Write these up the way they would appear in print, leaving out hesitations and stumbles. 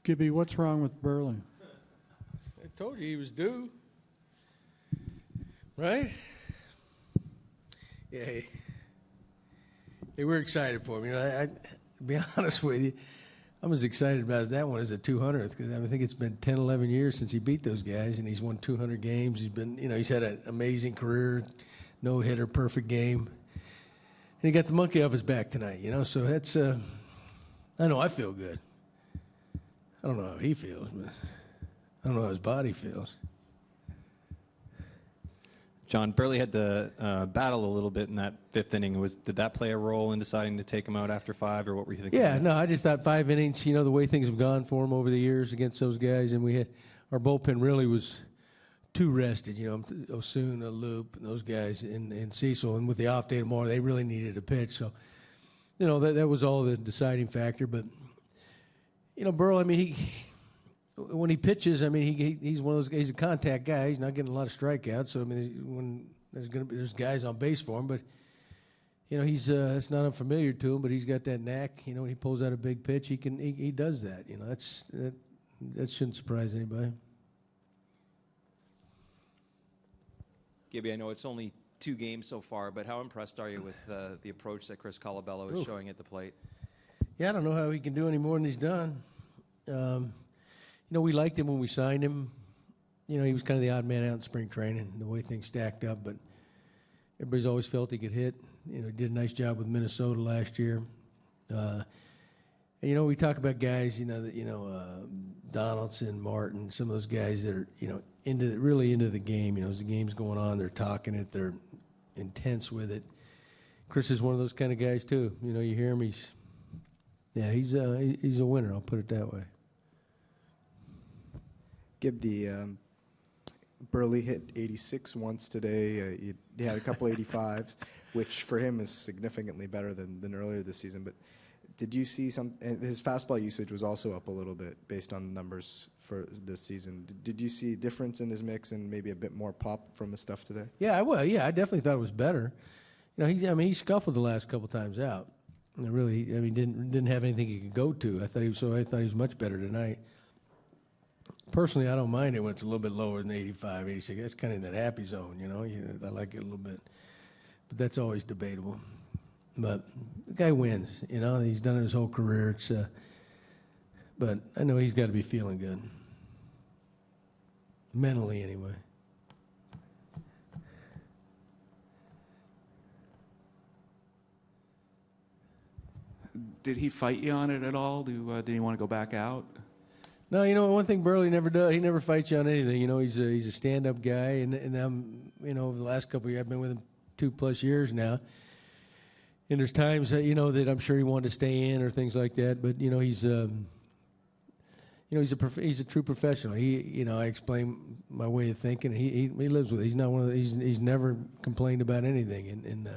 Gibby, what's wrong with Buehrle? I told you he was due. Right? Yeah. Hey, we're excited for him. You know, I to be honest with you, I'm as excited about that one as the 200th because I think it's been 10, 11 years since he beat those guys, and he's won 200 games. He's been, he's had an amazing career, no hitter, perfect game, and he got the monkey off his back tonight. So that's I know I feel good. I don't know how he feels, but I don't know how his body feels. John, Buehrle had to battle a little bit in that fifth inning. Did that play a role in deciding to take him out after 5, or what were you thinking? Yeah, no, I just thought 5 innings, the way things have gone for him over the years against those guys, and we had our bullpen really was too rested. Osuna, Loop, and those guys, and Cecil, and with the off day tomorrow, they really needed a pitch. So, that was all the deciding factor. But, Buehrle, I mean, when he pitches, I mean, he's one of those guys. He's a contact guy. He's not getting a lot of strikeouts. So I mean, when there's guys on base for him, but he's that's not unfamiliar to him. But he's got that knack. When he pulls out a big pitch, he does that. That shouldn't surprise anybody. Gibby, I know it's only 2 games so far, but how impressed are you with the approach that Chris Colabello is showing at the plate? Yeah, I don't know how he can do any more than he's done. We liked him when we signed him. He was kind of the odd man out in spring training, the way things stacked up. But everybody's always felt he could hit. He did a nice job with Minnesota last year. And, we talk about guys, Donaldson, Martin, some of those guys that are, really into the game. As the game's going on, they're talking it, they're intense with it. Chris is one of those kind of guys too. You hear him, he's a winner. I'll put it that way. Give the Buehrle hit 86 once today. He had a couple 85s, which for him is significantly better than earlier this season. But did you see his fastball usage was also up a little bit based on the numbers for this season. Did you see a difference in his mix and maybe a bit more pop from his stuff today? Yeah, I definitely thought it was better. He scuffled the last couple times out. And really, didn't have anything he could go to. I thought he was much better tonight. Personally, I don't mind it when it's a little bit lower than 85, 86. That's kind of in that happy zone, I like it a little bit. But that's always debatable. But the guy wins, He's done it his whole career. But I know he's got to be feeling good. Mentally, anyway. Did he fight you on it at all? Did he want to go back out? No, one thing Buehrle never does, he never fights you on anything. He's a stand-up guy, and I'm, over the last couple of years, I've been with him 2+ years now. And there's times that, that I'm sure he wanted to stay in or things like that. But, he's a true professional. I explain my way of thinking. He lives with it. He's not one of the, he's never complained about anything.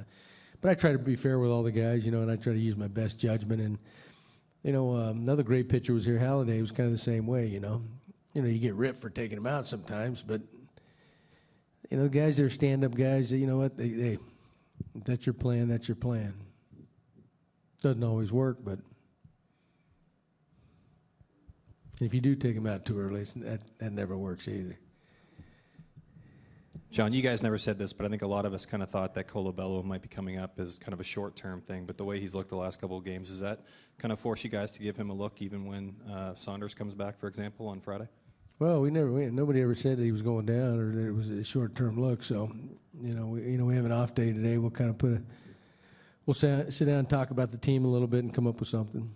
But I try to be fair with all the guys, and I try to use my best judgment. And, another great pitcher was here, Halladay. Was kind of the same way, you get ripped for taking him out sometimes, but, guys that are stand-up guys, you know what, they that's your plan, that's your plan. Doesn't always work, but if you do take them out too early, that never works either. John, you guys never said this, but I think a lot of us kind of thought that Colabello might be coming up as kind of a short-term thing. But the way he's looked the last couple of games, does that kind of force you guys to give him a look even when Saunders comes back, for example, on Friday? Well, nobody ever said that he was going down or that it was a short-term look. So, we have an off day today. We'll kind of we'll sit down and talk about the team a little bit and come up with something.